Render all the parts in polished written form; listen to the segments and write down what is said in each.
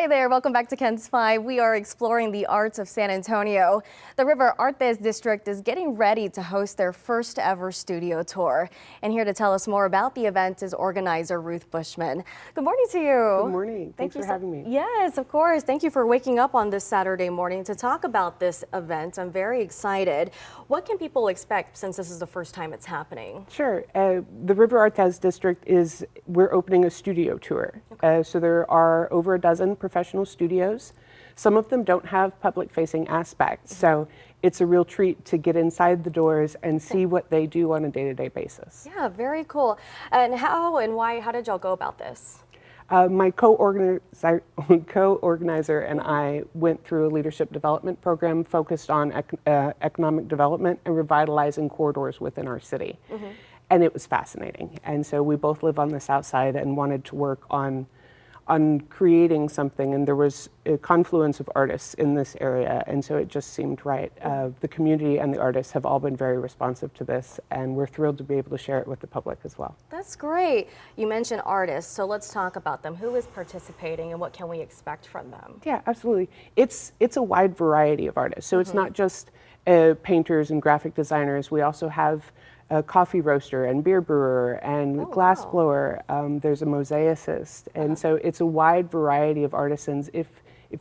Hi there, welcome back to KENS 5. We are exploring the arts of San Antonio. The River Artes District is getting ready to host their first ever studio tour. And here to tell us more about the event is organizer Ruth Bushman. Good morning to you. Good morning. Thanks for having me. Yes, of course. Thank you for waking up on this Saturday morning to talk about this event. I'm very excited. What can people expect since this is the first time it's happening? Sure. The River Artes District we're opening a studio tour. Okay. So there are over a dozen professional studios. Some of them don't have public-facing aspects, so it's a real treat to get inside the doors and see what they do on a day-to-day basis. Yeah, very cool. And how did y'all go about this? My co-organizer and I went through a leadership development program focused on economic development and revitalizing corridors within our city. And it was fascinating. And so we both live on the south side and wanted to work on creating something, and there was a confluence of artists in this area, and so it just seemed right. The community and the artists have all been very responsive to this, and we're thrilled to be able to share it with the public as well. That's great. You mentioned artists, so let's talk about them. Who is participating and what can we expect from them? Yeah, absolutely. It's a wide variety of artists, so it's not just painters and graphic designers. We also have a coffee roaster and beer brewer and glass blower. There's a mosaicist, and so it's a wide variety of artisans. If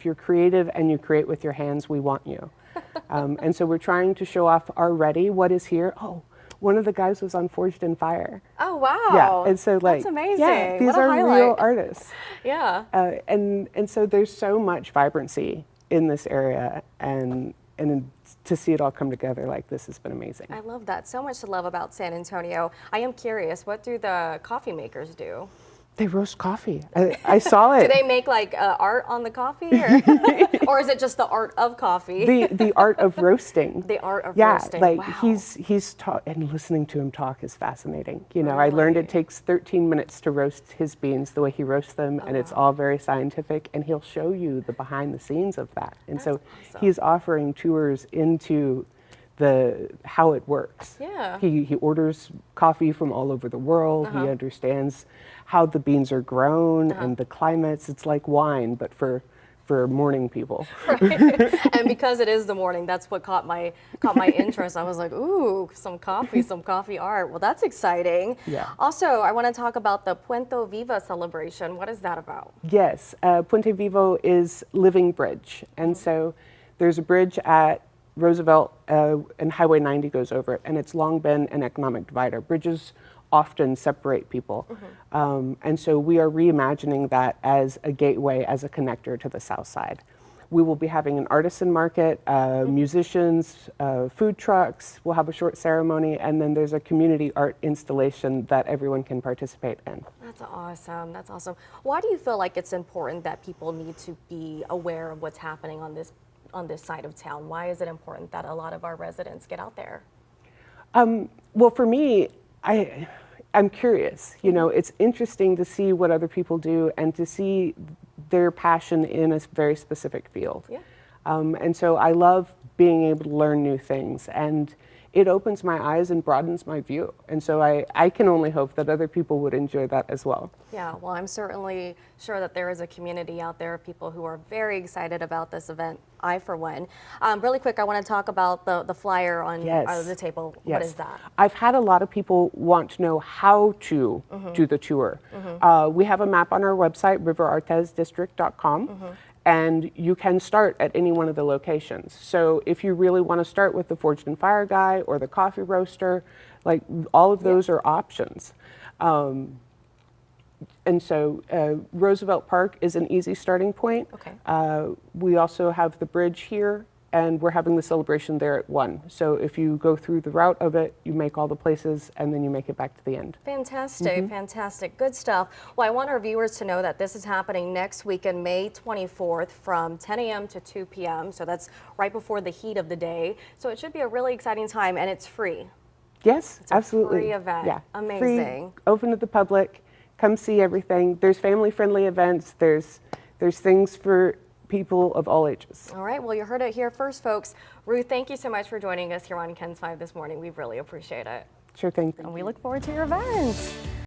you're creative and you create with your hands, we want you. And so we're trying to show off already what is here. Oh, one of the guys was on Forged in Fire. Oh wow! Yeah, and so that's amazing. Yeah, these what a are highlight. real artists. Yeah. And so there's so much vibrancy in this area, and to see it all come together like this has been amazing. I love that. So much to love about San Antonio. I am curious, what do the coffee makers do? They roast coffee. I saw it. Do they make like art on the coffee, or is it just the art of coffee? The art of roasting. The art of Yeah, roasting. like wow. he's taught, and listening to him talk is fascinating. You know, I learned it takes 13 minutes to roast his beans, the way he roasts them, and it's all very scientific. And he'll show you the behind the scenes of that. And That's so awesome. he's offering tours into how it works. Yeah. He orders coffee from all over the world. He understands how the beans are grown and the climates. It's like wine, but for morning people. Right. And because it is the morning, that's what caught my interest. I was like, ooh, some coffee art. Well, that's exciting. Yeah. Also, I want to talk about the Puente Viva celebration. What is that about? Yes, Puente Vivo is living bridge. And so there's a bridge at Roosevelt and Highway 90 goes over it, and it's long been an economic divider. Bridges often separate people. And so we are reimagining that as a gateway, as a connector to the south side. We will be having an artisan market, musicians, food trucks. We'll have a short ceremony, and then there's a community art installation that everyone can participate in. That's awesome. That's awesome. Why do you feel like it's important that people need to be aware of what's happening on this side of town? Why is it important that a lot of our residents get out there? Well, for me, I'm curious. You know, it's interesting to see what other people do and to see their passion in a very specific field. Yeah. And so I love being able to learn new things, and it opens my eyes and broadens my view. And so I can only hope that other people would enjoy that as well. Yeah, well, I'm certainly sure that there is a community out there of people who are very excited about this event. I, for one. Really quick, I want to talk about the flyer on the table. Yes. What is that? I've had a lot of people want to know how to do the tour. We have a map on our website, riverartesdistrict.com. And you can start at any one of the locations. So if you really want to start with the Forged in Fire guy or the coffee roaster, like all of those are options. And so Roosevelt Park is an easy starting point. Okay. We also have the bridge here, and we're having the celebration there at 1. So if you go through the route of it, you make all the places, and then you make it back to the end. Fantastic, fantastic. Good stuff. Well, I want our viewers to know that this is happening next weekend, May 24th from 10 a.m. to 2 p.m. So that's right before the heat of the day. So it should be a really exciting time, and it's free. Yes, It's a absolutely. free event. Yeah. Amazing. Free, open to the public. Come see everything. There's family-friendly events. There's things for people of all ages. All right, well, you heard it here first, folks. Ruth, thank you so much for joining us here on KENS 5 this morning. We really appreciate it. Sure thing. And we look forward to your event.